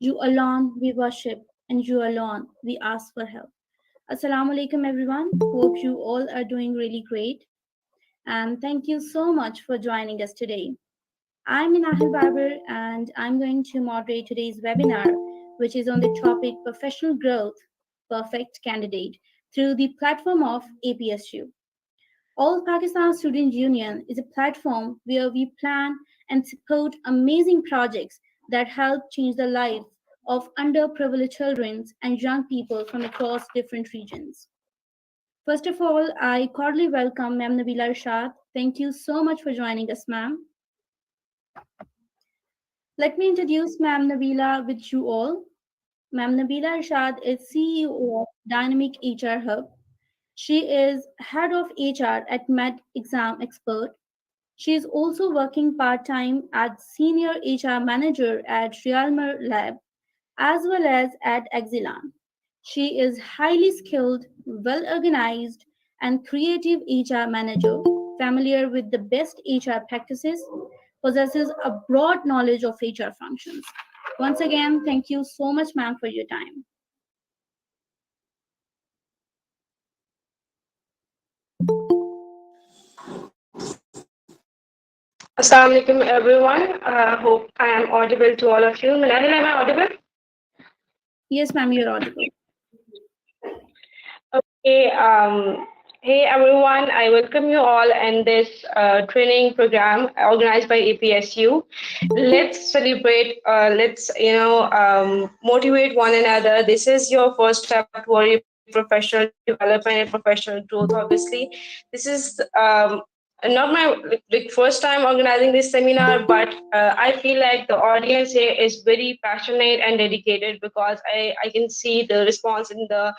You alone we worship, and you alone we ask for help. Assalamu alaikum, everyone. Hope you all are doing really great. And thank you so much for joining us today. I'm Inahil Barber, and I'm going to moderate today's webinar, which is on the topic Professional Growth Perfect Candidate through the platform of APSU. All Pakistan Student Union is a platform where we plan and support amazing projects that help change the lives of underprivileged children and young people from across different regions. First of all, I cordially welcome Ma'am Nabila Irshad. Thank you so much for joining us, ma'am. Let me introduce Ma'am Nabila with you all. Ma'am Nabila Irshad is CEO of Dynamic HR Hub. She is head of HR at Med Exam Expert. She is also working part time as senior HR manager at Realmer Lab as well as at Exilan. She is highly skilled, well organized, and creative HR manager, familiar with the best HR practices, possesses a broad knowledge of HR functions. Once again, thank you so much, ma'am, for your time. Assalamu alaikum everyone. Hope I am audible to all of you. Minahil, am I audible? Yes, ma'am, you're audible. Okay. Hey everyone, I welcome you all in this training program organized by APSU. Let's celebrate. Let's motivate one another. This is your first step toward your professional development and professional growth. Obviously, this is not my first time organizing this seminar, but I feel like the audience here is very passionate and dedicated because I can see the response in the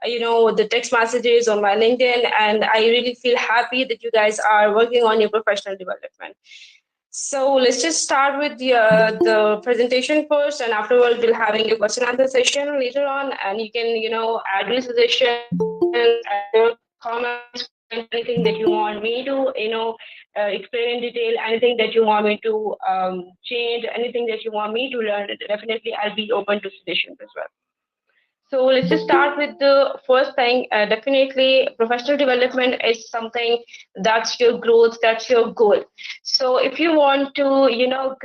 the text messages on my LinkedIn, and I really feel happy that you guys are working on your professional development. So let's just start with the presentation first, and afterwards we'll having a question answer session later on, and you can add your suggestions, add your comments, points, anything that you want me to explain in detail, anything that you want me to change, anything that you want me to learn. Definitely, I'll be open to suggestions as well. So let's just start with the first thing. Definitely, professional development is something that's your growth, that's your goal. So if you want to,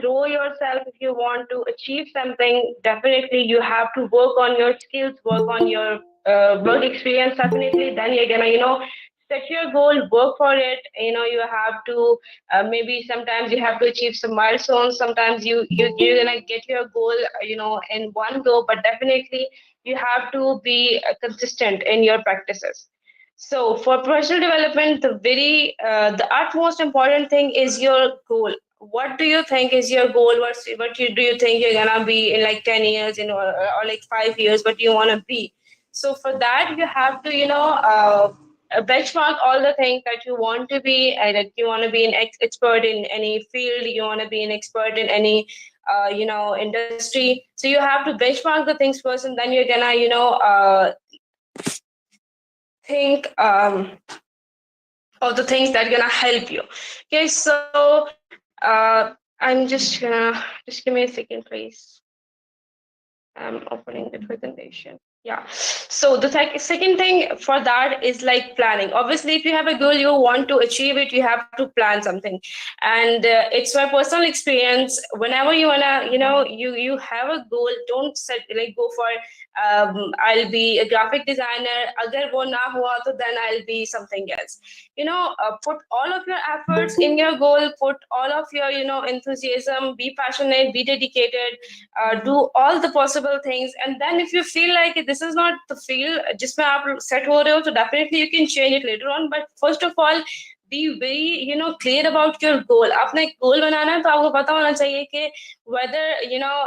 grow yourself, if you want to achieve something, definitely you have to work on your skills, work on your work experience. Definitely, then you're gonna, set your goal, work for it. You have to maybe sometimes you have to achieve some milestones. Sometimes you're gonna get your goal, in one go, but definitely you have to be consistent in your practices. So for professional development, the utmost important thing is your goal. What do you think is your goal? Do you think you're gonna be in like 10 years, or like 5 years? What do you wanna be? So for that, you have to benchmark all the things that you want to be, and that you want to be an expert in any field. You want to be an expert in any industry. So you have to benchmark the things first, and then you're gonna think of the things that are gonna help you. Okay, so I'm just give me a second, please. I'm opening the presentation. Yeah. So the second thing for that is like planning. Obviously, if you have a goal, you want to achieve it, you have to plan something. And it's my personal experience. Whenever you wanna, you have a goal, don't set like go for. I'll be a graphic designer. Agar wo na hua, to then I'll be something else. Put all of your efforts in your goal. Put all of your enthusiasm. Be passionate. Be dedicated. Do all the possible things, and then if you feel like this is not the field जिसमें आप set हो रहे हो, so definitely you can change it later on. But first of all, be very clear about your goal. आपने एक goal बनाना है तो आपको पता होना चाहिए कि whether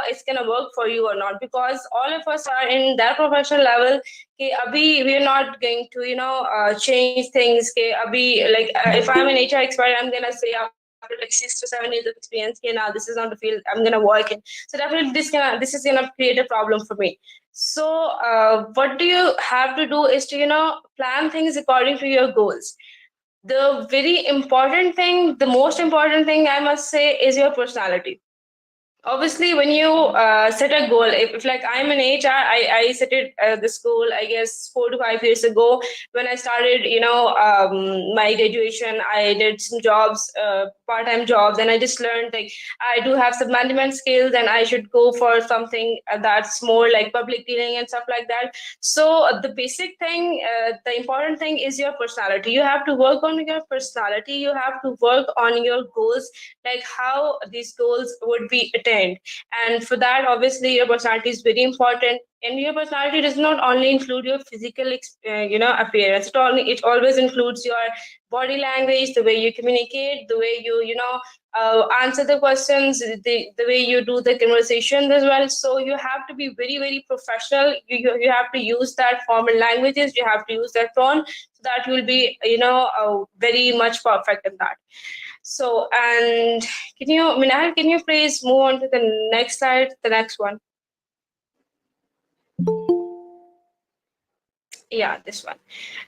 it's gonna work for you or not, because all of us are in that professional level कि अभी we are not going to change things कि अभी like if I'm an HR expert, I'm gonna say after like 6 to 7 years of experience, okay, now this is not the field I'm gonna work in. So definitely this is gonna create a problem for me. So what do you have to do is to plan things according to your goals. The very important thing, the most important thing I must say, is your personality. obviously when you set a goal, if like I'm an HR, I set it this goal, I guess 4 to 5 years ago when I started, my graduation. I did some jobs, part-time jobs, and I just learned like I do have some management skills and I should go for something that's more like public dealing and stuff like that. So the basic thing, the important thing is your personality. You have to work on your personality, you have to work on your goals, like how these goals would be attained. And for that, obviously your personality is very important, and your personality does not only include your physical appearance. It always includes your body language, the way you communicate, the way you answer the questions, the way you do the conversations as well. So you have to be very, very professional. You have to use that formal languages, you have to use that tone, so that you will be very much perfect in that. So, and Minal, can you please move on to the next slide, the next one? Yeah, this one.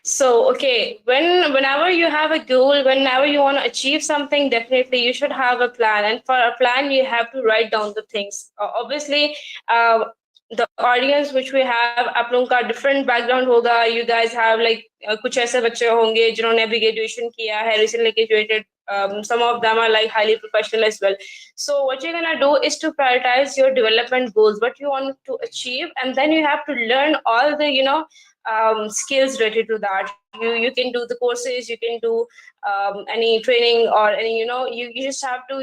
So, okay, whenever you have a goal, whenever you want to achieve something, definitely you should have a plan. And for a plan, you have to write down the things. Obviously, the audience which we have, आप लोगों का different background होगा. You guys have like कुछ ऐसे बच्चे होंगे जिन्होंने अभी graduation किया है, recently graduated. Some of them are like highly professional as well. So what you're gonna do is to prioritize your development goals, what you want to achieve, and then you have to learn all the skills related to that. You can do the courses, you can do any training or any you just have to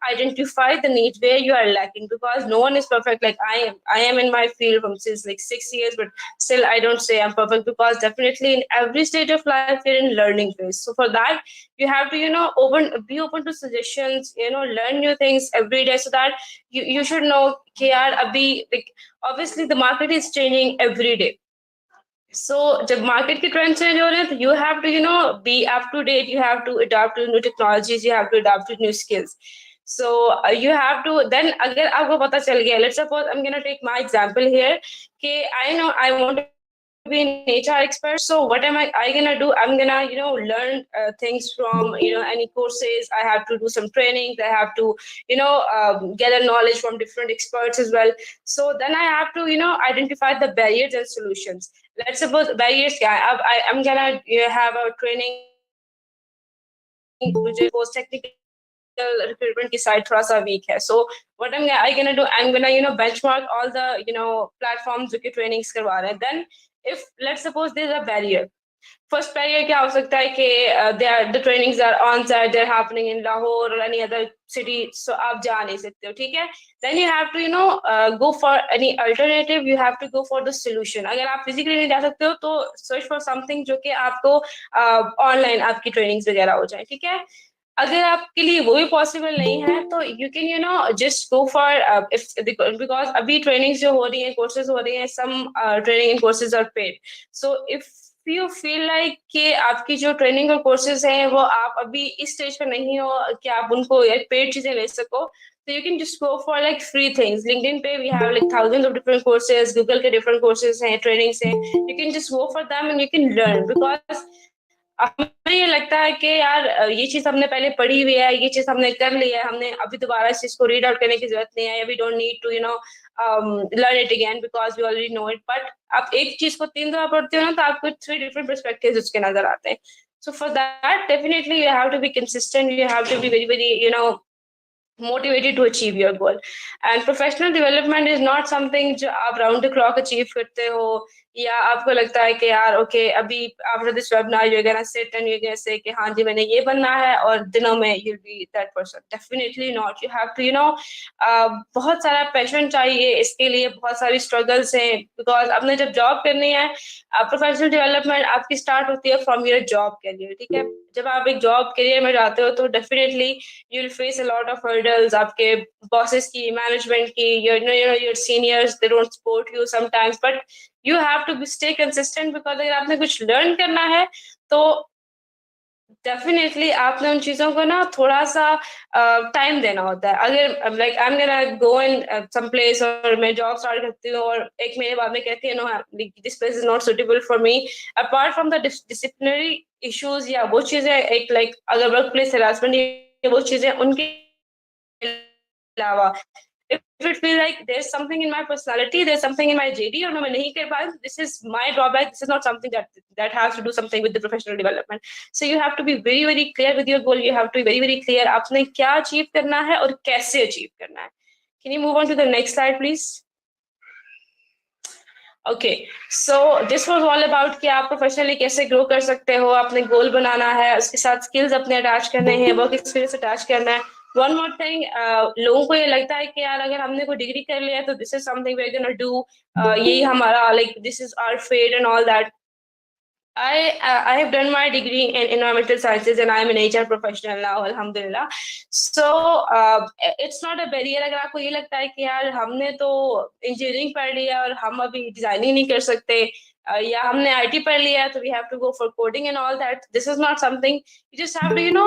identify the need where you are lacking, because no one is perfect. Like I am in my field from since like 6 years, but still I don't say I'm perfect, because definitely in every stage of life you're in learning phase. So for that you have to be open to suggestions, learn new things every day, so that you should know कि यार अभी like obviously the market is changing every day. So जब market के trend change हो रहे हैं, तो you have to be up to date, you have to adapt to new technologies, you have to adapt to new skills. So you have to then अगर आपको पता चल गया, let's suppose I'm gonna take my example here कि I know I want to be an HR expert. So what am I gonna do? I'm gonna learn things from any courses. I have to do some trainings, I have to gather knowledge from different experts as well. So then I have to identify the barriers and solutions. Let's suppose barriers क्या है? अब I'm gonna have a training मुझे post technical recruitment की side थोड़ा सा weak है. So what I gonna do? I'm gonna benchmark all the platforms जो कि trainings करवा रहे हैं. Then if let's suppose there's a barrier, first barrier क्या हो सकता है कि the trainings are on site, they are happening in Lahore और एनी अदर सिटी, सो आप जा नहीं सकते हो, ठीक है. Then you have to go for any alternative, you have to go for the solution. अगर आप फिजिकली नहीं जा सकते हो तो सर्च फॉर समथिंग जो कि आपको ऑनलाइन आपकी ट्रेनिंग्स वगैरह हो जाए, ठीक है. अगर आपके लिए वो भी पॉसिबल नहीं है तो you can just go for if because अभी ट्रेनिंग्स जो हो रही हैं, कोर्सेज हो रही हैं, some training and courses are paid. So if you feel like कि आपकी जो ट्रेनिंग और कोर्सेज हैं वो आप अभी इस स्टेज पर नहीं हो कि आप उनको पेड चीजें ले सको, so you can just go for like free things. LinkedIn पे we have like thousands of different courses, Google के different courses हैं, trainings हैं. You can just go for them and you can learn, because हमें ये लगता है कि यार ये चीज हमने पहले पढ़ी हुई है, ये चीज हमने कर ली है, हमने अभी दोबारा इस चीज को रीड आउट करने की जरूरत नहीं है, we don't need to learn it again because we already know it. But आप एक चीज को 3 दफा पढ़ते हो ना, तो आपको 3 different perspectives उसके नजर आते हैं. So for that, definitely you have to be consistent. You have to be very, very, motivated to achieve your goal. And professional development is not something जो आप round the clock achieve करते हो, या आपको लगता है कि यार ओके अभी after this webinar you're gonna sit and you're gonna say कि हाँ जी मैंने ये बनना है और दिनों में you'll be that person. Definitely not. You have to बहुत सारा पैशन चाहिए इसके लिए, बहुत सारी struggles हैं, because आपने जब जॉब करनी है, प्रोफेशनल डेवलपमेंट आपकी स्टार्ट होती है फ्रॉम योर जॉब कैरियर, ठीक है. जब आप एक जॉब करियर में जाते हो तो definitely you will face a lot of hurdles, आपके बॉसेस की, मैनेजमेंट की, your seniors, they don't support you sometimes, but you have to stay consistent, because अगर आपने कुछ लर्न करना है तो डेफिनेटली आपने उन चीजों को ना थोड़ा सा टाइम देना होता है. अगर like I am gonna go in some place और मैं जॉब स्टार्ट करती हूँ और एक महीने बाद में कहती है no this place is not suitable for me, apart from the disciplinary issues या वो चीजें, एक लाइक अगर वर्क प्लेस हरासमेंट, वो चीजें उनके अलावा if it feels like there's something in my personality, there's something in my JD, और मैं नहीं कर पाया, this is my drawback. This is not something that has to do something with the professional development. So you have to be very very clear with your goal. You have to be very very clear आपने क्या achieve करना है और कैसे achieve करना है. Can you move on to the next slide, please? Okay so this was all about कि आप प्रोफेशनली कैसे ग्रो कर सकते हो, अपने गोल बनाना है, उसके साथ स्किल्स अपने अटैच करने हैं, वर्क एक्सपीरियंस अटैच करना है. वन मोर थिंग, लोगों को ये लगता है कि यार अगर हमने कोई डिग्री कर लिया तो this is something we are gonna do, यही हमारा like this is our fate and all that. I have done my degree in environmental sciences and I am an HR professional now, alhamdulillah. So it's not a barrier. अगर आपको ये लगता है कि यार हमने तो इंजीनियरिंग पढ़ लिया और हम अभी डिजाइनिंग नहीं कर सकते, या हमने IT पढ़ लिया तो we have to go for coding and all that. This is not something. You just have to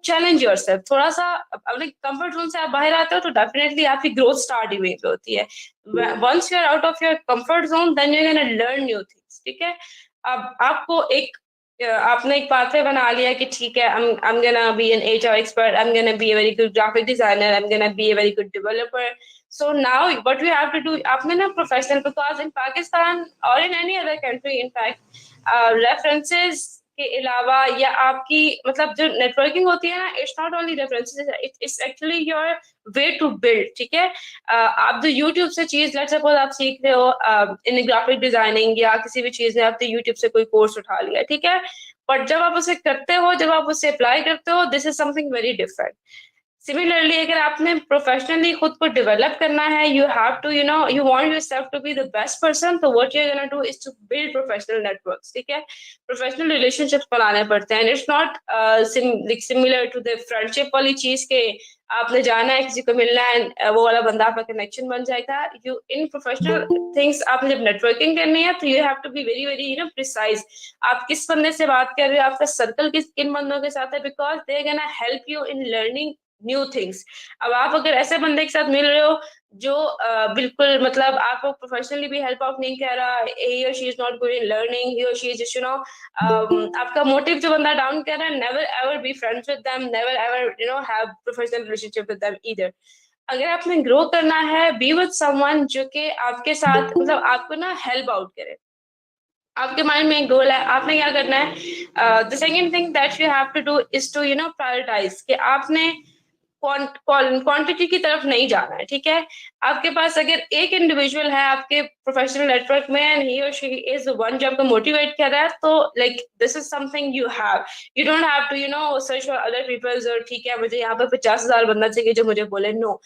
challenge yourself. थोड़ा सा अपने कंफर्ट जोन से आप बाहर आते हो तो डेफिनेटली आपकी ग्रोथ स्टार्ट ही वहीं पे होती है. Once you are out of your comfort zone, then you're gonna learn new things. ठीक है. अब आपको एक आपने एक पाथवे बना लिया कि ठीक है, I'm gonna be an HR expert, I'm gonna be a very good graphic designer, I'm gonna be a very good developer. So now what we have to do, आपने ना professional, because in Pakistan or in any other country in fact, references के अलावा या आपकी मतलब जो networking होती है ना, it's not only references, it's actually your way to build. ठीक है. आप जो यूट्यूब से चीज, लेट्स सपोज आप सीख रहे हो इन ग्राफिक डिजाइनिंग या किसी भी चीज ने, आपने यूट्यूब से कोई कोर्स उठा लिया, ठीक है, बट जब आप उसे करते हो, जब आप उसे अप्लाई करते हो, this is something very different. Similarly अगर आपने प्रोफेशनली खुद को डेवलप करना है, you have to you want yourself to be the best person, तो what you are gonna do is to build professional networks. ठीक है. प्रोफेशनल रिलेशनशिप्स बनाने पड़ते हैं. It's not similar to the friendship वाली चीज के आपने जाना है, किसी को मिलना है, वो वाला बंदा आपका कनेक्शन बन जाएगा. यू इन प्रोफेशनल थिंग्स आपने जब नेटवर्किंग करनी है तो you have to be very very precise. आप किस बंदे से बात कर रहे हो, आपका सर्कल किन बंदों के साथ है, because they are gonna help you in learning new things. अब आप अगर ऐसे बंदे के साथ मिल रहे हो जो बिल्कुल मतलब आपको प्रोफेशनली भी हेल्प आउट नहीं कर रहा, he or she is not good in learning, he or she is just आपका मोटिव जो बंदा डाउन कर रहा है, never ever be friends with them, never ever have professional relationship with them either. अगर आपने ग्रो करना है, बी विद समवन जो कि आपके साथ मतलब आपको ना हेल्प आउट करे. आपके माइंड में एक गोल है, आपने क्या करना है. The second thing that you have to do is to prioritise कि आपने क्वांटिटी की तरफ नहीं जाना है. ठीक है. आपके पास अगर एक इंडिविजुअल है आपके प्रोफेशनल नेटवर्क में एंड ही और शी इज वन जो आपको मोटिवेट कर रहा है, तो like this is something you don't have to search for other peoples और ठीक है मुझे यहाँ पे 50,000 बंदा चाहिए जो मुझे बोले. No,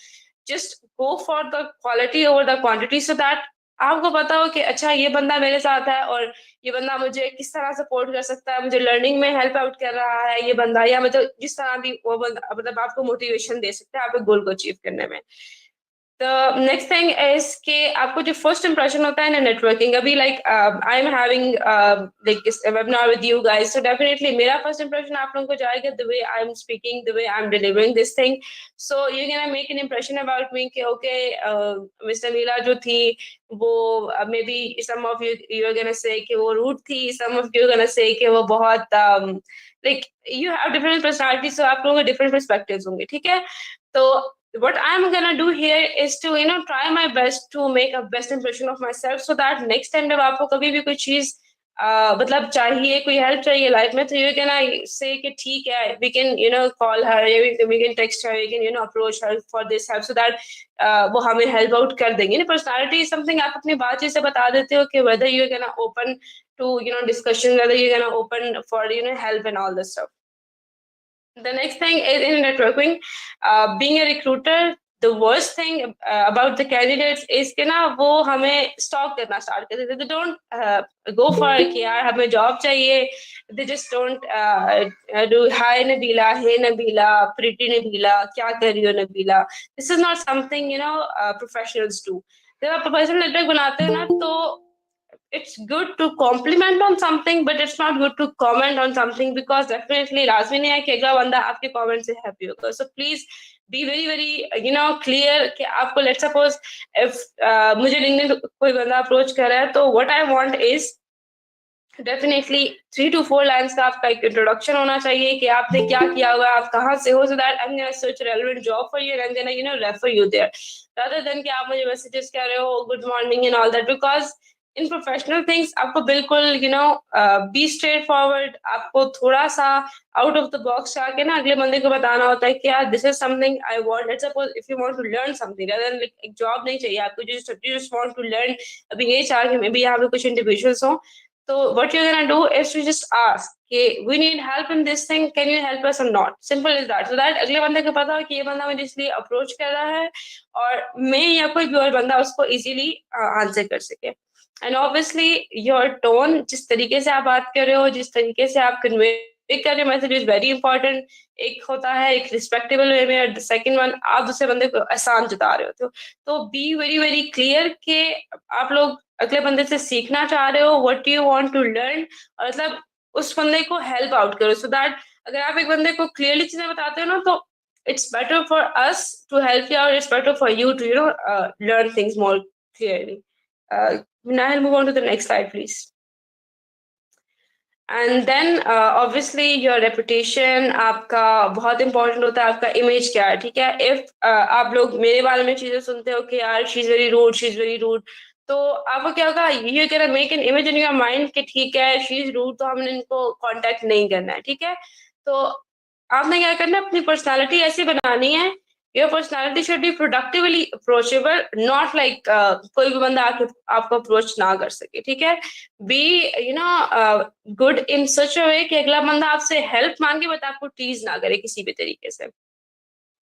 just go for the quality over the quantity, so that आपको पता हो कि अच्छा ये बंदा मेरे साथ है और ये बंदा मुझे किस तरह सपोर्ट कर सकता है, मुझे लर्निंग में हेल्प आउट कर रहा है ये बंदा, या मतलब जिस तरह भी वो बंदा मतलब आपको मोटिवेशन दे सकता है आपके गोल को अचीव करने में. The next thing is कि आपको जो first impression होता है ना networking, अभी like I am having like this webinar with you guys, so definitely मेरा first impression आप लोगों को जाएगा the way I am speaking, the way I am delivering this thing. So you're gonna make an impression about me कि okay, Miss NABILA जो थी वो maybe some of you are gonna say कि वो rude थी, some of you are gonna say कि वो बहुत like you have different personalities, so आप लोगों के different perspectives होंगे. ठीक है. तो what I'm gonna do here is to try my best to make a best impression of myself, so that next time जब आपको कभी भी कोई चीज मतलब चाहिए, कोई हेल्प चाहिए लाइफ में, तो यू कैन से कि ठीक है we can call her, we can text her, we can approach her for this help, so that वो हमें हेल्प आउट कर देंगे. पर्सनालिटी इज समथिंग आप अपनी बात से बता देते हो कि whether you gonna open to discussion, whether you gonna open for help and all this stuff. The next thing is in networking, being a recruiter, the worst thing about the candidates is कि ना वो हमें stalk करना start कर देते. They don't go for कि यार हमें job चाहिए. They just don't do hi NABILA, hey NABILA, pretty NABILA, क्या कर रही हो NABILA. This is not something professionals do. जब आप professional network बनाते हो ना, तो it's good to compliment on something, but it's not good to comment on something, because definitely लाजमी नहीं है कि अगला बंदा आपके comment से happy होगा. So please be very very clear कि आपको let's suppose if मुझे LinkedIn कोई बंदा approach कर रहा है, तो what I want is definitely 3 to 4 lines का आपका एक इंट्रोडक्शन होना चाहिए कि आपने क्या किया हुआ है, आप कहाँ से हो, so that I am gonna search relevant job for you and then refer you there, rather than कि आप मुझे मैसेजेस कर रहे हो good morning and all that, because in professional things आपको बिल्कुल बी स्ट्रेट फॉरवर्ड, आपको थोड़ा सा आउट ऑफ द बॉक्स आके ना अगले बंदे को बताना होता है कि यार this is something I want, let's suppose if you want to learn something, rather than एक जॉब नहीं चाहिए आपको, जस्ट वांट टू लर्न, अभी ये चाह के मे बी यहाँ पे कुछ इंडिविजुअल्स हो, so what you're gonna do is to just ask, okay, we need help in this thing. Can you help us or not? Simple as that. So that अगले बंदे को पता हो कि ये बंदा मुझे इसलिए अप्रोच कर रहा है और मैं या कोई भी और बंदा उसको इजीली आंसर कर सके. एंड ऑब्वियसली योर टोन, जिस तरीके से आप बात कर रहे हो, जिस तरीके से आप कन्वे कर रहे हो मैसेज इज वेरी इंपॉर्टेंट. एक होता है एक रिस्पेक्टेबल वे में, और द सेकंड वन आप दूसरे बंदे को एहसान जता रहे हो, तो बी वेरी वेरी क्लियर कि आप लोग अगले बंदे से सीखना चाह रहे हो, what do you want to learn, और मतलब उस बंदे को हेल्प आउट करो, सो दैट अगर आप एक बंदे को क्लियरली चीजें बताते हो ना, तो it's better for us to help you out, it's better for you to learn things more clearly. Now I'll move on to the next slide, please. And then obviously your reputation आपका बहुत important होता है, आपका image क्या है, ठीक है. If आप लोग मेरे बारे में चीजें सुनते हो कि यार she is very rude, she is very rude, तो आपको क्या होगा, you can make an image in your mind कि ठीक है शी इज रूड, तो हमने इनको कांटेक्ट नहीं करना है, ठीक है. तो आपने क्या करना है, अपनी पर्सनालिटी ऐसी बनानी है, your personality should be productively approachable, not like कोई भी बंदा आके आपको अप्रोच ना कर सके, ठीक है. बी गुड इन सच अ वे कि अगला बंदा आपसे हेल्प मांगे बट आपको टीज ना करे किसी भी तरीके से.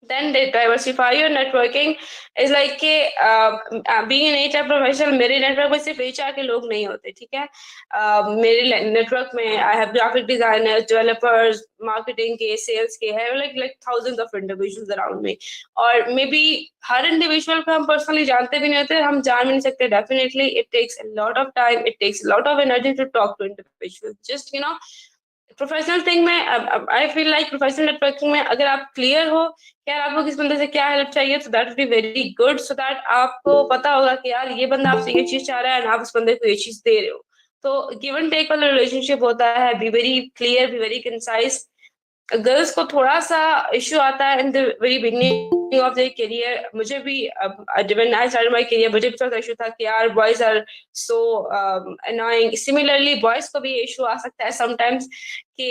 Then they diversify your networking is like कि being an HR professional, मेरे नेटवर्क में सिर्फ HR के लोग नहीं होते, ठीक है. मेरे नेटवर्क में I have graphic designers, developers, marketing के, सेल्स के, है like thousands of individuals around में, और मे बी हर इंडिविजुअल को हम पर्सनली जानते भी नहीं होते, हम जान भी नहीं सकते. Definitely it takes a lot of time, it takes a lot of energy to talk to individual. Just professional thing में I feel like professional networking में अगर आप क्लियर हो कि यार आपको किस बंदे से क्या हेल्प चाहिए, तो that be very good, so that आपको पता होगा कि यार ये बंदा आपसे ये चीज चाह रहा है और आप उस बंदे को ये चीज दे रहे हो. तो गिव एंड टेक वाला रिलेशनशिप होता है, be very clear, be very concise. Girls को थोड़ा सा इश्यू आता है in the very beginning of the career. मुझे भी when I started my career मुझे भी थोड़ा इशू था कि यार boys are so annoying. Similarly boys को भी इशू आ सकता है समटाइम्स कि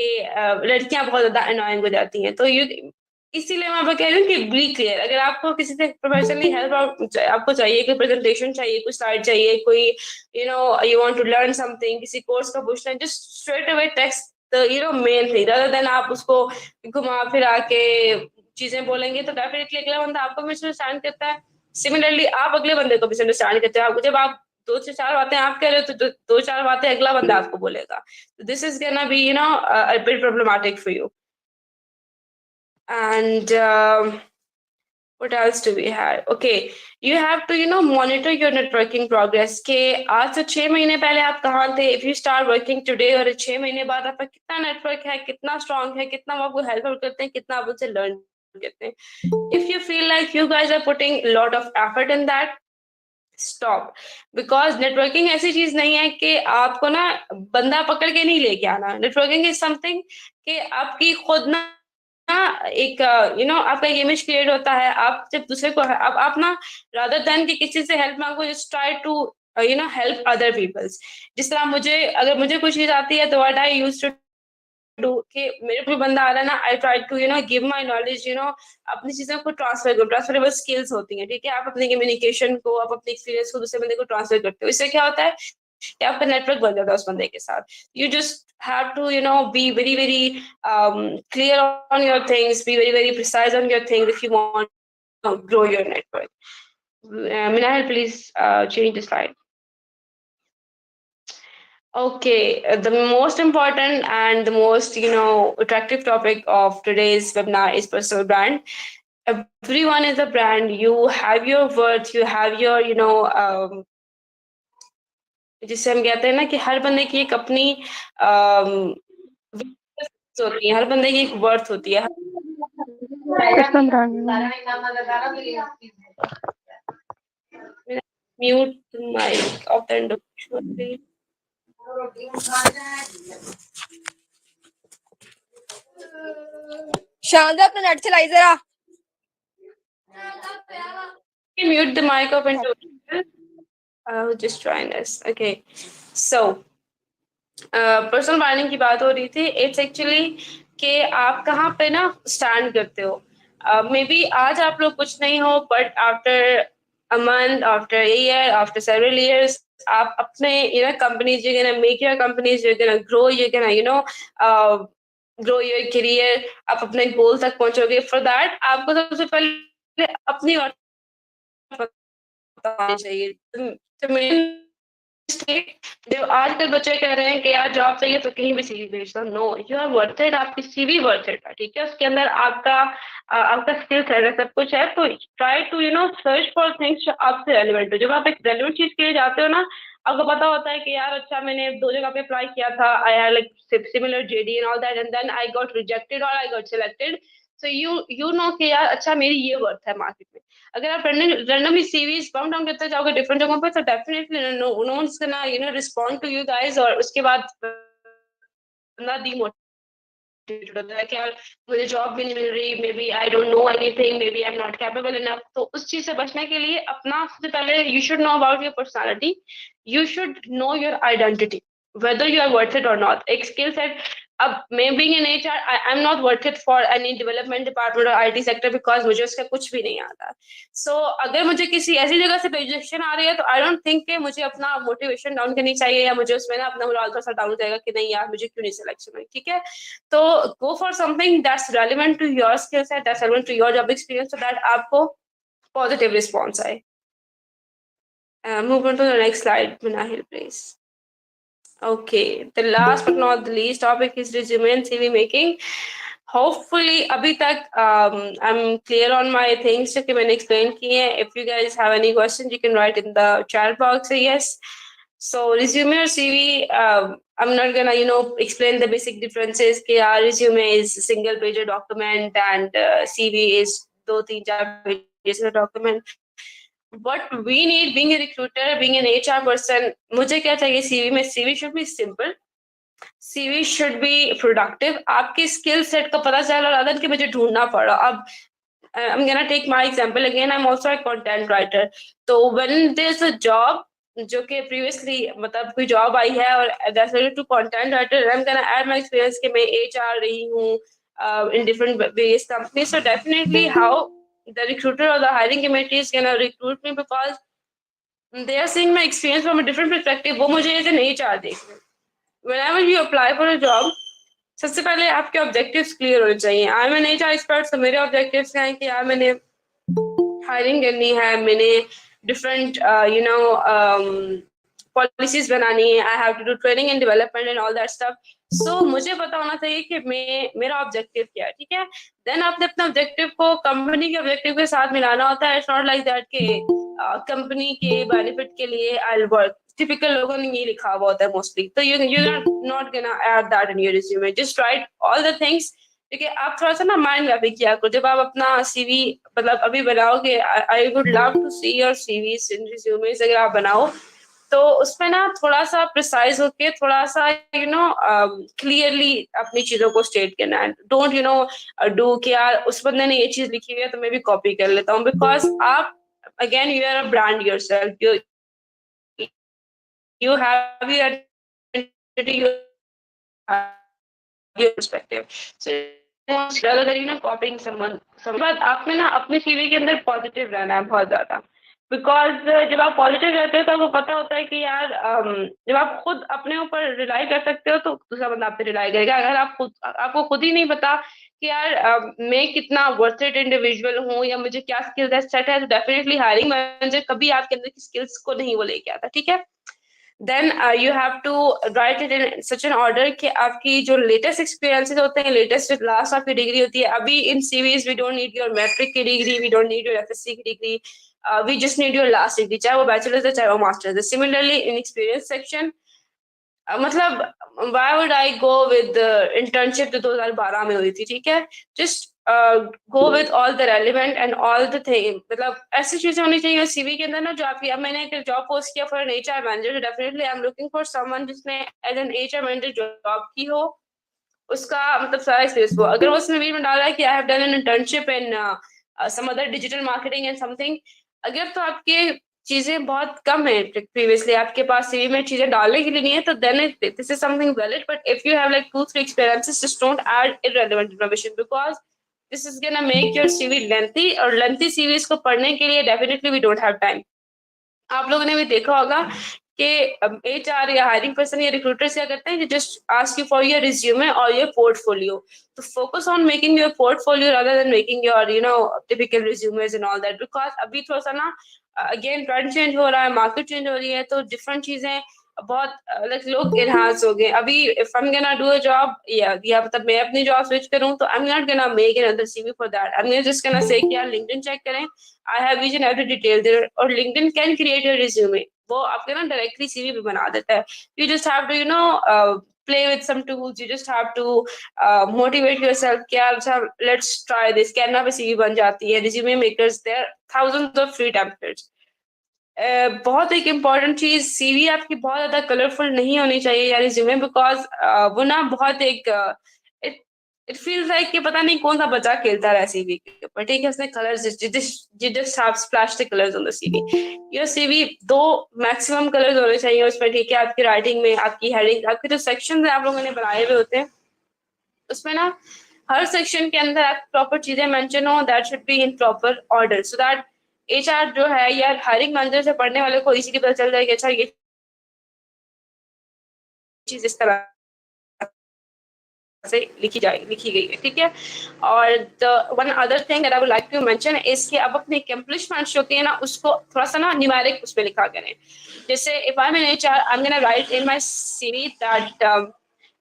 लड़कियां बहुत ज्यादा अनोइंग हो जाती हैं. तो यू इसीलिए मैं आपको कह रही हूँ कि बी क्लियर. अगर आपको किसी से प्रोफेशनली हेल्प आपको चाहिए, कोई प्रेजेंटेशन चाहिए, कोई स्लाइड चाहिए, कोई you want to learn something, किसी कोर्स का पूछना है, just straight away text main thing, rather than आप उसको घुमा फिरा के चीजें बोलेंगे, तो डेफिनेटली अगला बंदा आपको भी मिसअंडरस्टैंड करता है. सिमिलरली आप अगले बंदे को मिसअंडरस्टैंड करते हो. जब आप दो से चार बातें आप कह रहे हो, तो दो चार बातें अगला बंदा आपको बोलेगा. This is gonna be a bit problematic for you. And what else do we have? Okay, you have to monitor your networking progress. के आज से 6 महीने पहले आप कहाँ थे? If you start working today, और 6 महीने बाद आपका कितना नेटवर्क है, कितना स्ट्रांग है, कितना वो आपको हेल्प करते हैं, कितना आप उनसे लर्न करते हैं. If you feel like you guys are putting a lot of effort in that, stop. Because networking ऐसी चीज नहीं है कि आपको ना बंदा पकड़ के नहीं लेके आना. Networking is something कि आपकी खुद ना एक आपका एक इमेज क्रिएट होता है. आप जब दूसरे को आप ना रादर देन कि किसी से हेल्प मांगो, just try to help other peoples. जिस तरह अगर मुझे कुछ चीज आती है, तो what I used to do कि मेरे कोई बंदा आ रहा है ना, I try to give my knowledge, अपनी चीजों को ट्रांसफर करो. ट्रांसफरेबल स्किल्स होती हैं, ठीक है. आप अपनी कम्युनिकेशन को, आप अपने एक्सपीरियंस को दूसरे बंदे को ट्रांसफर करते हो. इससे क्या होता है कि आपका नेटवर्क बन जाता है उस बंदे के साथ. You just have to be very very clear on your things, be very very precise on your things if you want to grow your network. Minahal, please change the slide. Okay, the most important and the most attractive topic of today's webinar is personal brand. Everyone is a brand. You have your worth, you have your जिससे हम कहते हैं ना कि हर बंदे की एक अपनी होती है, हर बंदे की एक वर्थ होती है. Mute mic of the individual. शानदार, अपना नेट चलाई जरा। Mute the mic of individual who just joined us. Okay, so personal branding की बात हो रही थी। इट्स एक्चुअली कि आप कहाँ पे ना स्टैंड करते हो। मे बी आज आप लोग कुछ नहीं हो, but after a month, after a year, after several years, आप अपने companies, you're gonna make your companies, you're gonna grow, you're gonna grow your career, आप अपने गोल तक पहुंचोगे। फॉर दैट आपको सबसे पहले अपनी बात बतानी चाहिए। तो जो आजकल बच्चे कह रहे हैं कि यार जॉब चाहिए तो कहीं भी सीवी भेज दो। No, you are worth it, आपकी सीवी वर्थ इट है, ठीक है। उसके अंदर आपका स्किल्स है, सब कुछ है। तो try to search for things जो आपसे रेलिवेंट हो। जब आप एक रेलिवेंट चीज के लिए जाते हो ना, आपको पता होता है कि यार अच्छा मैंने 2 जगह पे अप्लाई किया था, I had like similar JD and all that, and then I got rejected और I got selected. So you know कि यार अच्छा मेरी ये वर्थ है मार्केट में। अगर आप रैंडमली सीवीज बम डाउन करते जाओगे डिफरेंट जगहों पे, तो definitely no one's gonna respond to you guys, और उसके बाद बंदा डिमोटिवेटेड होता है कि यार मुझे जॉब भी नहीं मिल रही, maybe I don't know anything, maybe I am not capable enough. तो उस चीज से बचने के लिए अपना सबसे पहले you should know about your personality, you should know your identity, whether you are worth it or not। एक स्किल सेट। अब मैं being in HR, I am not worth it for any development department और IT sector, because मुझे उसका कुछ भी नहीं आता। सो अगर मुझे किसी ऐसी जगह से रिजेक्शन आ रही है, तो आई डोंट थिंक कि मुझे अपना मोटिवेशन डाउन करनी चाहिए, या मुझे उसमें ना अपना मोरल थोड़ा सा डाउन हो जाएगा कि नहीं यार मुझे क्यों नहीं सिलेक्शन हुई, ठीक है। तो go for something that's relevant to your skill set, that's relevant to your job experience, so that आपको पॉजिटिव रिस्पॉन्स आए। Move on to the next slide, Minahil, please. Okay, the last but not the least topic is resume and CV making. Hopefully, abhi tak I'm clear on my things जो कि मैंने explain किए हैं. If you guys have any questions, you can write in the chat box. Say yes. So resume or CV, I'm not gonna explain the basic differences. कि resume is single page document and CV is 2 3 4 pages का document. What we need, being a recruiter, being an HR person, मुझे क्या चाहिए CV में? CV should be simple, CV should be productive, आपके skill set का पता चला, rather than कि मुझे ढूंढना पड़ा। अब I'm gonna take my example again. I'm also a content writer. तो when there's a job जो कि previously मतलब कोई job आई है और that's related to content writer, I'm gonna add my experience कि मैं HR रही हूँ in different various companies. So definitely how the recruiter or the hiring committee is gonna recruit me, because they are seeing my experience from a different perspective. वो मुझे as an HR देख रहे हैं। Whenever you apply for a job, सबसे पहले आपके objectives clear होने चाहिए। I am an HR expert, तो मेरे ऑब्जेक्टिव्स हैं कि यार मैंने हायरिंग करनी है, मैंने डिफरेंट पॉलिसीज बनानी है, I have to do training and development and all that stuff. So मुझे पता होना चाहिए कि मेरा ऑब्जेक्टिव क्या है, ठीक है। देन आपने अपने ऑब्जेक्टिव को कंपनी के ऑब्जेक्टिव के साथ मिलाना होता है। इट्स नॉट लाइक दैट कि कंपनी के बेनिफिट के लिए आई वर्क। टिपिकल लोगों ने ये लिखा हुआ होता है मोस्टली, तो you not gonna add that in your resume. Just right all the things. देखिए आप थोड़ा सा ना माइंड मैपिंग किया करो जब आप अपना CV मतलब अभी बनाओगे। I would love to see your CV in resumes. अगर आप बनाओ तो उसमें ना थोड़ा सा प्रिसाइज होके, थोड़ा सा क्लियरली अपनी चीजों को स्टेट करना है। डोंट डू कि यार उस बंदे ने ये चीज लिखी हुई है तो मैं भी कॉपी कर लेता हूँ, बिकॉज आप again you are a brand yourself, you have your identity, you have your perspective. So rather than copying someone, बाद आप में ना अपने CV के अंदर पॉजिटिव रहना है बहुत ज्यादा। बिकॉज जब आप पॉजिटिव रहते हो तो आपको पता होता है कि यार जब आप खुद अपने ऊपर रिलाई कर सकते हो तो दूसरा बंदा आप पे रिलाई करेगा। अगर आपको खुद ही नहीं पता कि यार मैं कितना वर्थ इंडिविजुअल हूँ या मुझे क्या स्किल्स सेट है, तो डेफिनेटली हायरिंग मैनेजर कभी आपके अंदर की स्किल्स को नहीं वो लेके आता, ठीक है। Then you have to write it in such an order कि आपकी जो लेटेस्ट एक्सपीरियंसेस होते हैं, लेटेस्ट लास्ट आपकी डिग्री होती है। अभी in CVs we don't need your matric की degree, we don't need your FSC की degree, we just need your last degree, चाहे वो बैचलर्स है चाहे वो मास्टर्स है। सिमिलरली इन एक्सपीरियंस सेक्शन मतलब why would I go with internship जो 2012 में हुई थी, ठीक है। जस्ट go with all the relevant and all the thing. मतलब ऐसी चीजें होनी चाहिए सीवी के अंदर ना जो आपकी, अब मैंने एक जॉब पोस्ट किया for an HR manager, definitely I am looking for someone जिसने as an HR manager job की हो, उसका मतलब सारा एक्सपीरियंस हो। अगर वो उसने वीड में डाला है कि I have done an internship in some other digital marketing and something, अगर तो आपके चीजें बहुत कम है प्रीवियसली, आपके पास सीवी में चीजें डालने के लिए नहीं है, तो then this is something valid. But if you have like 2-3 experiences, just don't add irrelevant information because this is gonna make your CV lengthy, और lengthy CVs को पढ़ने के लिए definitely we don't have time। आप लोगों ने भी देखा होगा कि एचआर या हायरिंग पर्सन या रिक्रूटर्स क्या करते हैं, just ask you for your resume और योर पोर्टफोलियो, तो focus on making your portfolio rather than making your typical resumes and all that, because अभी थोड़ा सा ना अगेन ट्रेंड चेंज हो रहा है, मार्केट चेंज हो रही है, तो डिफरेंट चीजें बहुत लाइक लोग इनहांस हो गए। अभी if I am gonna do a job या मतलब मैं अपनी जॉब स्विच करूं, तो I am not gonna make another CV for that, I am just gonna say कि यार लिंक्डइन चेक करें, I have each and every detail there, और LinkedIn can create your resume, वो आपके ना directly CV भी बना देता है। You just have to play with some tools, you just have to motivate yourself कि यार अच्छा let's try this, कैनवा पे सीवी बन जाती है, resume makers there are thousands of free templates। बहुत एक इम्पॉर्टेंट चीज, सीवी आपकी बहुत ज्यादा कलरफुल नहीं होनी चाहिए या रिज्यूमे, बिकॉज वो ना बहुत एक इट इट फील्स लाइक कि पता नहीं कौन सा बच्चा खेलता रहा सीवी के ऊपर, ठीक है, उसने colours just have splash the colours on the CV. Your CV 2 maximum colours होने चाहिए उसमें, ठीक है, आपकी राइटिंग में, आपकी हेडिंग, आपके जो सेक्शन आप लोगों ने बनाए हुए होते हैं उसमें ना हर सेक्शन के अंदर आप प्रॉपर चीजें मेंशन हो, that should be in proper order, so that HR जो है या हायरिंग मैनेजर से पढ़ने वाले को इसी की पता चल जाए कि अच्छा ये चीज इस तरह से लिखी गई है, ठीक है। और the one other thing that I would like to mention is कि अब अपनी एक्म्प्लिशमेंट्स होती है ना, उसको थोड़ा सा ना न्यूमेरिक उसमें लिखा करें। जैसे if I am an HR, I am gonna write in my CV that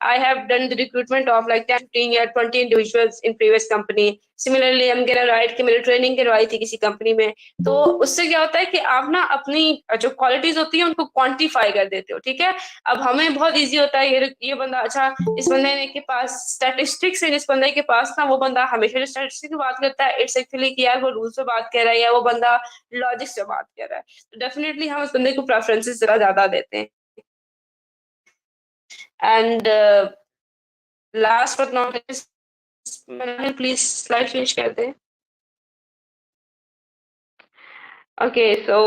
I have done the recruitment of like 10, 15 या 20 individuals in previous company. Similarly, I'm gonna write कि मैंने ट्रेनिंग करवाई थी किसी कंपनी में, तो उससे क्या होता है कि आप ना अपनी जो क्वालिटीज होती है उनको क्वांटिफाई कर देते हो, ठीक है। अब हमें बहुत इजी होता है ये बंदा अच्छा, इस बंदे के पास स्टैटिस्टिक्स है, जिस बंदे के पास ना, वो बंदा हमेशा जो स्टैटिस्टिक्स की बात करता है, इट्स एक्चुअली कि यार वो रूल्स पे बात कर रहा है या वो बंदा लॉजिक से बात कर रहा है, तो डेफिनेटली हम उस बंदे को प्रेफरेंसेस जरा ज्यादा देते हैं। And last but not least, please slide finish कर दें। Okay, so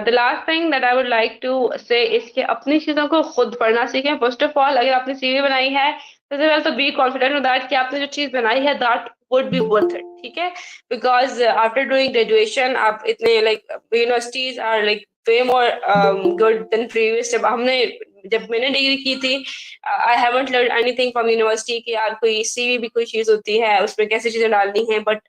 the last thing that I would like to say is कि अपनी चीजों को खुद पढ़ना सीखें। फर्स्ट ऑफ ऑल, अगर आपने सीवी बनाई है सबसे पहले तो बी कॉन्फिडेंट विद दैट कि आपने जो चीज बनाई है that would be worth it, ठीक है। बिकॉज आफ्टर डूइंग ग्रेजुएशन आप इतने like universities are like way more good than previous. जब मैंने डिग्री की थी, I haven't learn anything from university कि यार कोई सीवी भी कोई चीज होती है, उसमें कैसी चीजें डालनी है। But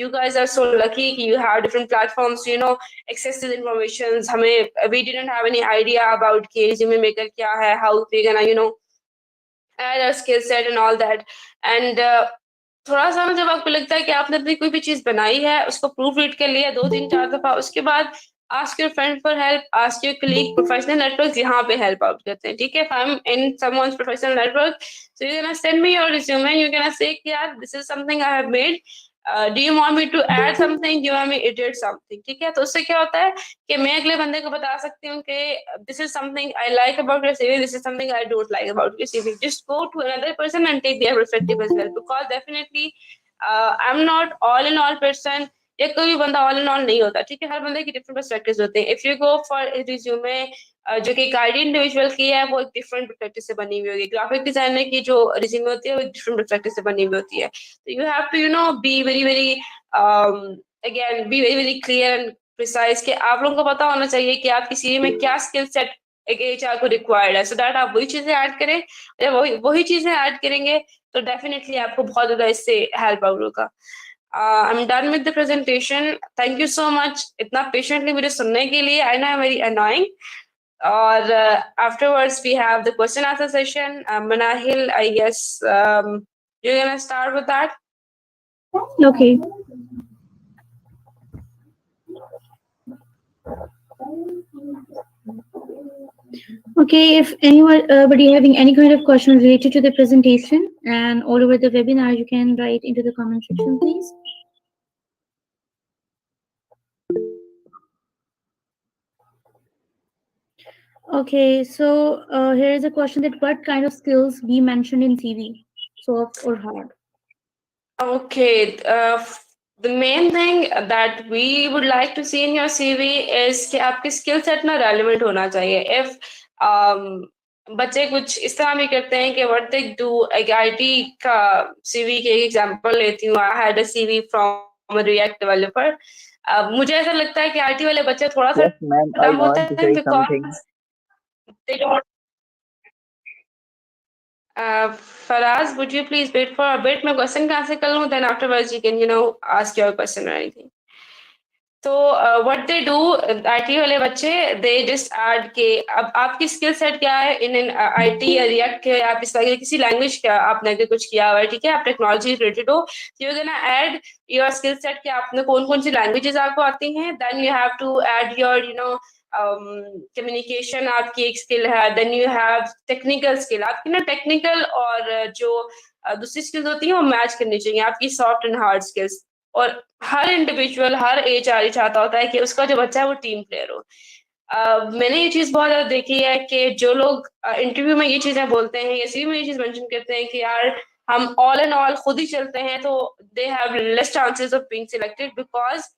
you guys are so lucky कि you have different platforms to access these informations। हमें we didn't have any idea about कि resume maker क्या है, how we gonna add our skill set and all that। and थोड़ा सा ना जब आपको लगता है कि आपने अपनी कोई भी चीज बनाई है, उसको प्रूफ रीड कर लिया 2-3-4 दफा, उसके बाद ask your friend for help, ask your colleague, professional network यहाँ पे हेल्प आउट करते हैं, ठीक है। I am in someone's professional network, so you can send me your resume, you can say कि यार this is something I have made, do you want me to add something, do you want me edit something, ठीक है। तो उससे क्या होता है कि मैं अगले बंदे को बता सकती हूँ कि this is something I like about your CV, this is something I don't like about your CV, just go to another person and take their perspective as well, because definitely I am not all in all person, या कोई भी बंदा all in all नहीं होता, ठीक है। हर बंदे की डिफरेंट पर्सपेक्टिव्स होते हैं। If you go for resume जो कि एक आईडी इंडिविजुअल की है, वो एक डिफरेंट पर्सपेक्टिव से बनी हुई होगी। ग्राफिक डिजाइनर की जो रिज्यूमे होती है वो एक डिफरेंट पर्सपेक्टिव से बनी हुई होती है। तो you have to be very very again be very very clear and precise कि आप लोगों को पता होना चाहिए कि आपकी सीवी में क्या स्किल सेट एक एचआर को रिक्वायर्ड है, सो दैट आप वही चीजें ऐड करें। जब वही चीजें ऐड करेंगे तो डेफिनेटली आपको बहुत ज्यादा इससे हेल्प आउट होगा। I am done with the presentation, thank you so much इतना पेशेंटली मुझे सुनने के लिए। I know I am very annoying. और afterwards we have the question answer session. Manahil, I guess you're gonna start with that. Okay. Okay, if anybody having any kind of question related to the presentation and all over the webinar, you can write into the comment section, please. Okay, so here is a question that what kind of skills we mentioned in CV, soft or hard? Okay, the main thing that we would like to see in your CV is कि आपकी skill set ना relevant होना चाहिए. If बच्चे कुछ इस तरह भी करते हैं कि what they do, एक IT का CV के example लेती हूँ. I had a CV from a React developer. मुझे ऐसा लगता है कि IT वाले बच्चे थोड़ा सा Yes, ma'am, I dumb होते want to हैं say something. because they don't. Faraz, would you please wait for a bit? मैं question cancel कर लूँ, then afterwards you can, ask your question or anything. तो व्हाट दे डू आईटी वाले बच्चे they just add के अब आपकी skill set क्या है इन आईटी या रिएक्ट के आप इस तरह किसी लैंग्वेज का आपने अगर कुछ किया हुआ है ठीक है आप टेक्नोलॉजी रिलेटेड हो you gonna add your skill set कि आपने कौन कौन सी लैंग्वेजेस आपको आती हैं then you have to add your communication आपकी एक स्किल है then you have technical skill आपकी ना टेक्निकल और जो दूसरी स्किल्स होती हैं वो मैच करनी चाहिए आपकी सॉफ्ट एंड हार्ड स्किल्स और हर इंडिविजुअल हर एचआर ही चाहता होता है कि उसका जो बच्चा है वो टीम प्लेयर हो मैंने ये चीज बहुत ज्यादा देखी है कि जो लोग इंटरव्यू में ये चीजें बोलते हैं या सीवी में ये चीज मेंशन करते हैं कि यार हम ऑल एंड ऑल खुद ही चलते हैं तो they have less chances of being selected because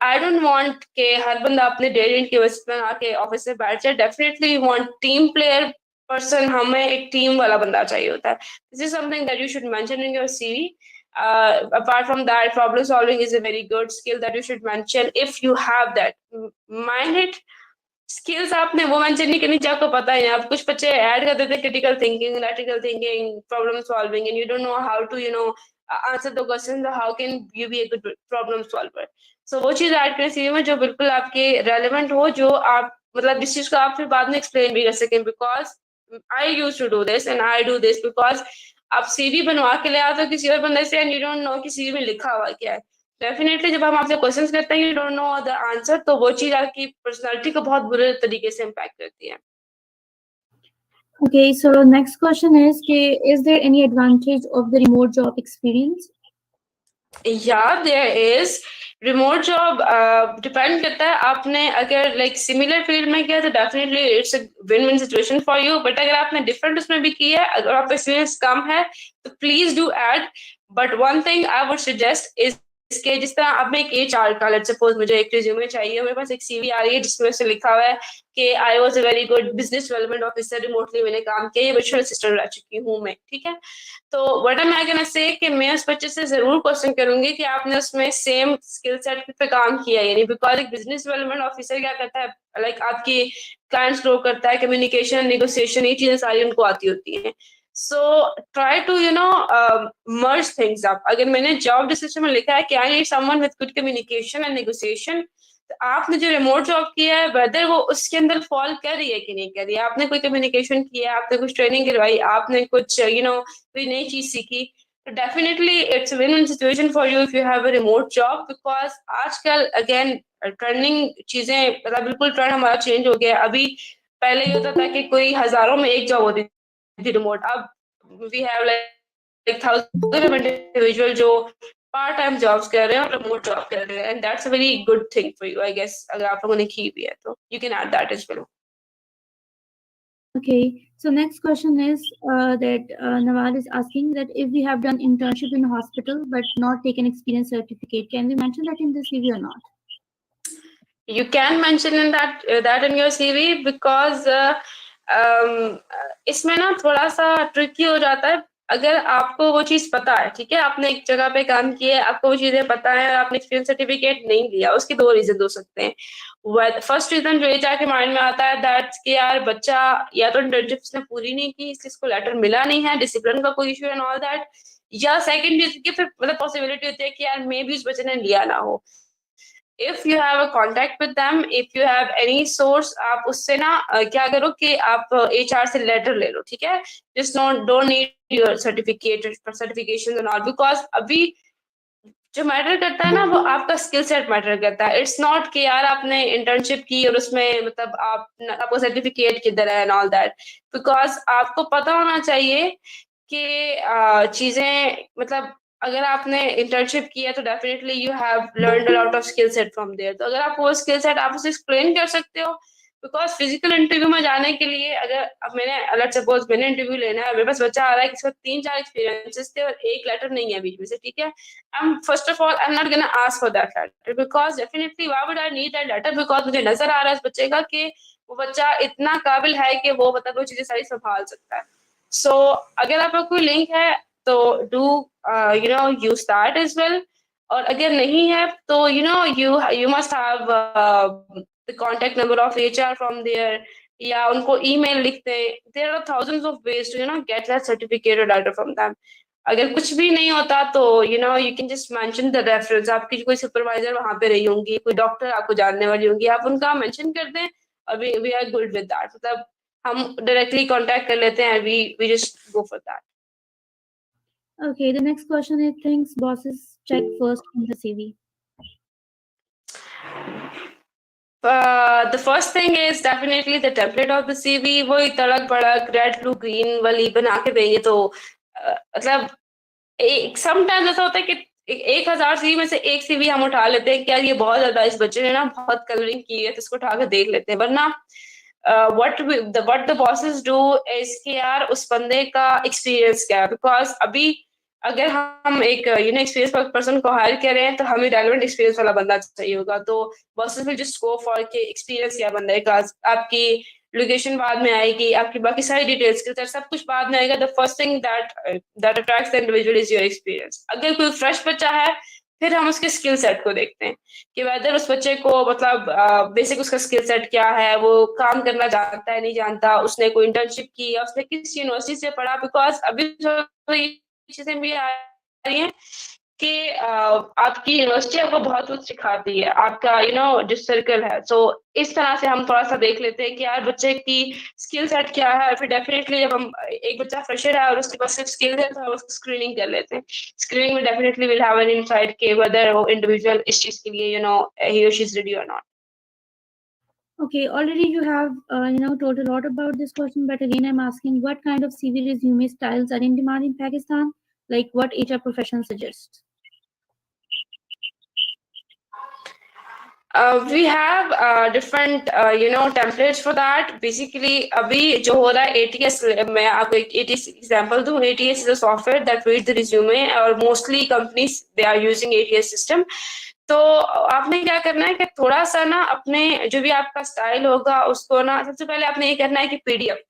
I don't want के हर बंदा अपने डेट की वजह से आके ऑफिस में बैठ जाए definitely want team player person हमें एक टीम वाला बंदा चाहिए होता है this is something that you should mention in your CV apart from that problem solving is a very good skill that you should mention if you have that mind it skills आपने वो mention नहीं करनी चाहिए आपको पता है आप कुछ बच्चे ऐड कर देते हैं critical thinking lateral thinking problem solving and you don't know how to answer the question how can you be a good problem solver so वो चीज ऐड करें सीवी में जो बिल्कुल आपके रेलेवेंट हो जो आप मतलब जिस चीज को आप फिर बाद में एक्सप्लेन भी कर सकें because I use to do this and I do this because आप सीवी बनवा के ले आते हो किसी और बंदे से एंड यू डोंट नो कि सीवी में लिखा हुआ क्या है डेफिनेटली जब हम आपसे क्वेश्चंस करते हैं you don't know the answer तो वो चीज आपकी पर्सनालिटी को बहुत बुरे तरीके से इम्पैक्ट करती है Okay, so next question is there any advantage of the remote job experience? Yeah, there is. Remote job depend करता है आपने अगर लाइक सिमिलर फील्ड में किया तो definitely it's a win win situation for you but अगर आपने different उसमें भी किया है अगर आपका एक्सपीरियंस कम है तो please do add but one thing I would suggest is इसके जिस तरह अब मैं एक एचआर का लेट्स सपोज मुझे एक रिज्यूमे चाहिए मेरे पास एक सीवी आ रही है जिसमें से लिखा हुआ है कि I was a very good business development officer remotely मैंने काम किया ये वर्चुअल असिस्टेंट रह चुकी हूँ मैं ठीक है तो what am I gonna say कि मैं उस बच्चे से जरूर क्वेश्चन करूंगी कि आपने उसमें सेम स्किल सेट पे काम किया है यानी बिकॉज एक बिजनेस डेवलपमेंट ऑफिसर क्या करता है लाइक आपकी क्लाइंट्स ग्रो करता है कम्युनिकेशन नेगोशिएशन ये चीजें सारी उनको आती होती हैं so try to merge things up अगर मैंने जॉब डिस्क्रिप्शन में लिखा है कि I need someone with good communication and negotiation तो आपने जो रिमोट जॉब किया है वेदर वो उसके अंदर फॉल कर रही है कि नहीं कर रही है आपने कोई कम्युनिकेशन किया आपने कुछ ट्रेनिंग करवाई आपने कुछ कोई नई चीज सीखी तो definitely it's win win situation for you if you have a remote job because आजकल अगेन ट्रेंडिंग चीजें मतलब बिल्कुल ट्रेंड हमारा चेंज हो गया अभी पहले ये होता था कि कोई हजारों में एक जॉब होती थी रिमोट अब we have like thousand of individual जो पार्ट टाइम जॉब्स कर रहे हैं और रिमोट जॉब कर रहे हैं and that's a very good thing for you I guess अगर आप लोगों ने की भी है तो you can add that as well Okay, so next question is that Nawal is asking that if we have done internship in a hospital but not taken experience certificate, can we mention that in the CV or not? You can mention in that in your CV because इसमें ना थोड़ा सा tricky हो जाता है अगर आपको वो चीज पता है ठीक है आपने एक जगह पे काम किया है आपको वो चीजें पता है और आपने एक्सपीरियंस सर्टिफिकेट नहीं लिया उसके दो रीजन हो सकते हैं फर्स्ट रीजन जो ये जाके माइंड में आता है दैट कि यार बच्चा या तो इंटर्नशिप उसने पूरी नहीं की इसलिए इसको लेटर मिला नहीं है डिसिप्लिन का कोई इशू एंड ऑल दैट या सेकंड चीज की फिर मतलब पॉसिबिलिटी होती है कि यार मे भी उस बच्चे ने लिया ना हो if you have a contact with them if you have any source आप उससे ना क्या करो कि आप HR से लेटर ले लो ठीक है just don't need your certificate certifications and all because अभी जो मैटर करता है ना वो आपका स्किल सेट मैटर करता है। इट्स नॉट कि यार आपने इंटर्नशिप की और उसमें मतलब आपको सर्टिफिकेट किधर है एंड ऑल दैट, बिकॉज आपको पता होना चाहिए कि चीजें मतलब अगर आपने इंटर्नशिप किया तो definitely you have learned a lot of skill set from there. तो अगर आप वो स्किल सेट आप उसे एक्सप्लेन कर सकते हो, बिकॉज फिजिकल इंटरव्यू में जाने के लिए अगर अब मैंने अलग सपोज मैंने इंटरव्यू लेना है, मेरे पास बच्चा आ रहा है किसका 3-4 एक्सपीरियंसेस थे और एक लेटर नहीं है बीच में से, ठीक है, first of all I'm not gonna ask for that letter because definitely why would I need that letter, because मुझे नजर आ रहा है इस बच्चे का कि वो बच्चा इतना काबिल है कि वो मतलब वो चीजें सारी संभाल सकता है। सो अगर आपका कोई लिंक है तो do you know use that as well, और अगर नहीं है तो you know you must have the contact number of HR from there, या उनको ईमेल लिखते हैं। There are thousands of ways to you know get that certificate और लेटर फ्रॉम दैम। अगर कुछ भी नहीं होता तो you know you can just mention the reference, आपकी कोई सुपरवाइजर वहां पे रही होंगी, कोई डॉक्टर आपको जानने वाली होंगी, आप उनका मेंशन कर दें और we are good with that, मतलब हम डायरेक्टली कांटेक्ट कर लेते हैं, we just go for that. Okay, the next question is things bosses check first in the CV. The first thing is definitely the template of the CV। वही तड़क भड़क red blue green वाली बना के देंगे तो मतलब एक समटाइम्स ऐसा होता है कि 1,000 सीवी में से एक सीवी हम उठा लेते हैं कि यार ये बहुत ज्यादा इस बच्चे ने ना बहुत कलरिंग की है तो इसको उठा के देख लेते हैं, वरना what the bosses do is कि यार उस बंदे का एक्सपीरियंस क्या है, बिकॉज अभी अगर हम एक यू नो एक्सपीरियंस पर्सन को हायर कर रहे हैं तो हमें रेलेवेंट एक्सपीरियंस वाला बंदा चाहिए होगा, तो bosses will just go for के एक्सपीरियंस क्या बंदा का। आपकी लोकेशन बाद में आएगी, आपकी बाकी सारी डिटेल्स के सब कुछ बाद में आएगा। The first thing that attracts the individual is your experience. अगर कोई फ्रेश बच्चा है फिर हम उसके स्किल सेट को देखते हैं कि वेदर उस बच्चे को मतलब बेसिक उसका स्किल सेट क्या है, वो काम करना जानता है नहीं जानता, उसने कोई इंटर्नशिप की या उसने किस यूनिवर्सिटी से पढ़ा, बिकॉज अभी ये चीजें भी आ रही हैं कि आपकी यूनिवर्सिटी आपको बहुत कुछ सिखाती है, आपका यू नो जो सर्कल है। सो इस तरह से हम थोड़ा सा देख लेते हैं कि यार बच्चे की स्किल सेट क्या है, फिर डेफिनेटली जब हम एक बच्चा फ्रेशर है और उसके पास सिर्फ स्किल है तो हम उसको स्क्रीनिंग कर लेते हैं। स्क्रीनिंग में definitely will have an insight के वेदर वो इंडिविजुअल इस चीज के लिए यू नो ही और शी इज रेडी और not. Okay, already you have told a lot about this question, but again I'm asking what kind of CV resume styles are in demand in Pakistan? Like what HR profession suggests? We have different you know templates for that। Basically अभी जो हो रहा है ATS, मैं आपको एक ATS example दूं। ATS is a software that reads the resume और mostly companies they are using ATS system। तो आपने क्या करना है कि थोड़ा सा ना अपने जो भी आपका स्टाइल होगा उसको ना सबसे पहले आपने ये करना है कि पीडीएफ।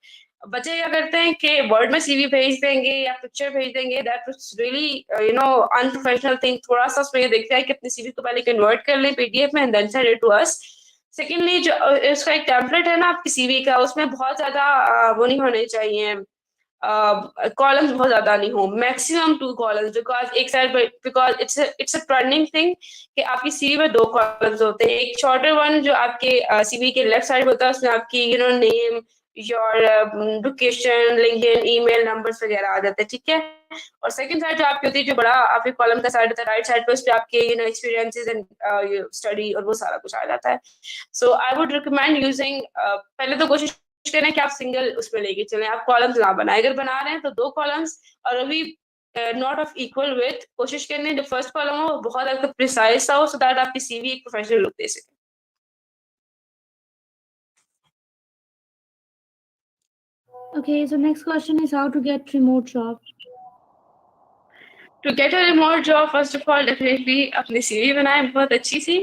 बच्चे क्या करते हैं कि वर्ड में सीवी भेज देंगे या पिक्चर भेज देंगे, that is really you know unprofessional thing. थोड़ा सा उसमें ये देखता है कि अपनी सीवी को पहले कन्वर्ट कर ले पीडीएफ में and then send it to us. Secondly जो इसका एक टेम्पलेट है ना आपकी सीवी का, उसमें बहुत ज्यादा वो नहीं होने चाहिए, कॉलम्स बहुत ज्यादा नहीं हो, मैक्सिमम 2 कॉलम्स, बिकॉज एक side because it's a turning thing कि आपकी सीवी में 2 कॉलम्स होते हैं। एक शॉर्टर वन जो आपके सीवी के लेफ्ट साइड होता है उसमें आपकी you know name your location LinkedIn email numbers वगैरह आ जाते हैं, ठीक है। और सेकंड साइड जो आपकी होती है जो बड़ा आपके कॉलम का साइड होता है राइट साइड पे, उस पे आपके you know experiences and study और वो सारा कुछ आ जाता है। सो आई वुड रिकमेंड यूजिंग पहले तो कोशिश करें कि आप सिंगल उसमें लेके चलें, आप कॉलम्स ना बनाए। अगर बना रहे हैं तो 2 कॉलम्स और अभी नॉट ऑफ इक्वल विथ, कोशिश करने जो फर्स्ट कॉलम हो वो बहुत आपका प्रिसाइज हो सो दैट आपकी सीवी एक प्रोफेशनल लुक दे सके। Okay, so next question is how to get remote job. To get a remote job, first of all, definitely अपनी CV बनाएं बहुत अच्छी सी।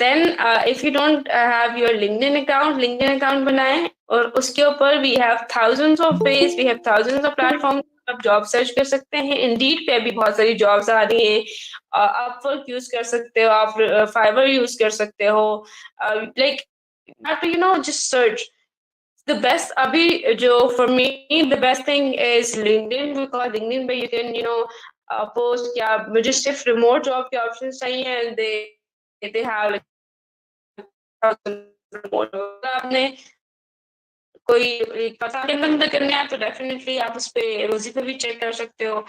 Then if you don't have your LinkedIn account बनाएं और उसके ऊपर we have thousands of ways, we have thousands of platforms, आप job search कर सकते हैं। इंडीड पे भी बहुत सारी जॉब्स आ रही हैं, अपवर्क यूज कर सकते हो, आप फाइवर यूज कर सकते हो, like you know just search the best abhi jo for me the best thing is LinkedIn, because LinkedIn पे you can you know post क्या मुझे सिर्फ remote job के options चाहिए and they have like remote job। आपने कोई पता के अंदर करने हैं तो डेफिनेटली आप उस पे रोजी पे भी चेक कर सकते हो.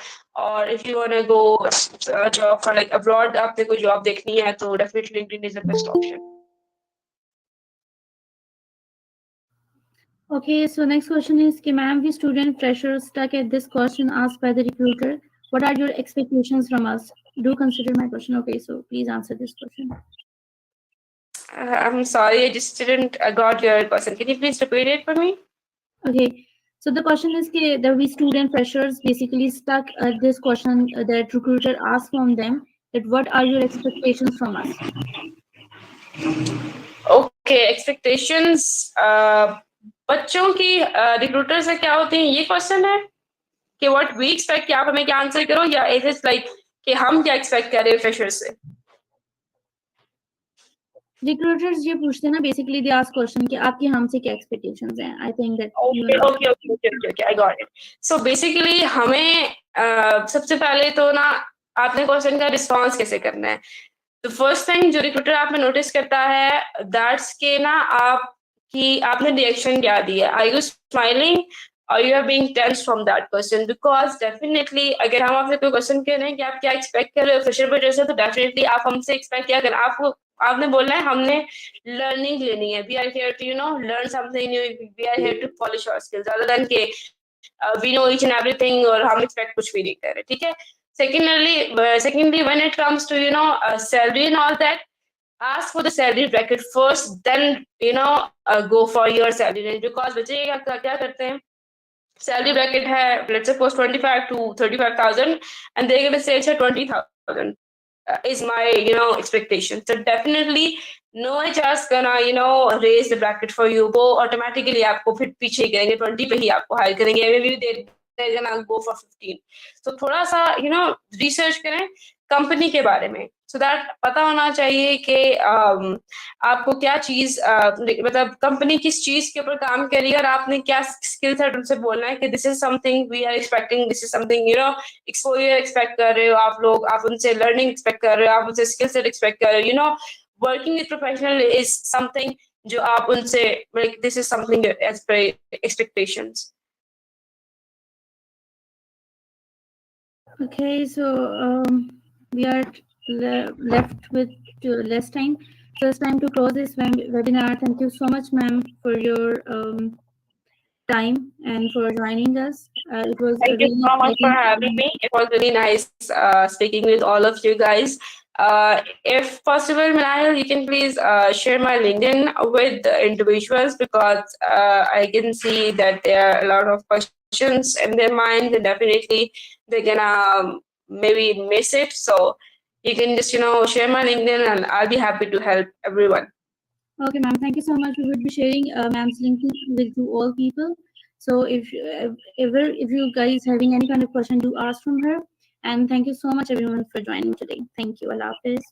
और if you want to go job for like abroad, आपने कोई जॉब देखनी है तो definitely LinkedIn is the best option. Okay, so next question is, ma'am, we student freshers stuck at this question asked by the recruiter. What are your expectations from us? Do consider my question. Okay, so please answer this question. I'm sorry, I just didn't got your question. Can you please repeat it for me? Okay, so the question is that we student freshers basically stuck at this question that recruiter asked from them, that what are your expectations from us? Okay, expectations. बच्चों की recruiter से क्या होती है, ये question है कि what we expect, कि आप हमें क्या आंसर करो, या इट इज लाइक कि हम क्या एक्सपेक्ट कर रहे हैं फ्रेशर से. Recruiters ये पूछते हैं ना, basically they ask question कि आपकी हमसे क्या expectations हैं. I think that you okay know. Okay okay okay okay, I got it. So basically हमें सबसे पहले तो ना आपने क्वेश्चन का रिस्पॉन्स कैसे करना है. तो फर्स्ट थिंग जो रिक्रूटर आप में नोटिस करता है दैट्स के ना आपकी आपने रिएक्शन क्या दिया. आर यू स्माइलिंग और you are being tense from that question. Because definitely अगर हम आपसे कोई क्वेश्चन कह रहे हैं कि आप क्या एक्सपेक्ट कर रहे हो फ्रेशर पर जैसे, तो डेफिनेटली आप हमसे एक्सपेक्ट क्या करें. आपको आपने बोलना है हमने लर्निंग लेनी है. We are here to learn something new. We are here to polish our skills other than के we know each and everything और हम एक्सपेक्ट कुछ भी नहीं कर रहे. ठीक है. Secondly, when it comes to salary and all that, ask for the salary bracket first, then go for your salary range. Because बच्चे क्या करते हैं, salary bracket है let's suppose 25 to 35,000 and they're gonna say it's 20,000 is my expectation. So definitely no HR is gonna raise the bracket for you. वो automatically आपको फिर पीछे ही करेंगे, 20 पे ही आपको हायर करेंगे. Maybe they're gonna go for 15. So थोड़ा सा रिसर्च करें कंपनी के बारे में, so that पता होना चाहिए कि आपको क्या चीज मतलब कंपनी किस चीज के ऊपर काम कर रही है और आपने क्या स्किल सेट उनसे बोलना है कि this is something we are expecting, this is something exposure expect कर रहे हो आप लोग, आप उनसे लर्निंग एक्सपेक्ट कर रहे हो, आप उनसे स्किल सेट एक्सपेक्ट कर रहे हो. Working with professional is something जो आप उनसे like this is something as per expectations. Okay, so we are left with less time. So it's time to close this webinar. Thank you so much, ma'am, for your time and for joining us. It was Thank you really so much for having exciting. me. It was really nice speaking with all of you guys. If possible, Manal, you can please share my LinkedIn with the individuals, because I can see that there are a lot of questions in their mind, and definitely they're gonna maybe miss it. So you can just share my LinkedIn, and I'll be happy to help everyone. Okay, ma'am. Thank you so much. We would be sharing ma'am's LinkedIn with all people. So if you guys having any kind of question, do ask from her. And thank you so much, everyone, for joining today. Thank you. Allah Hafiz.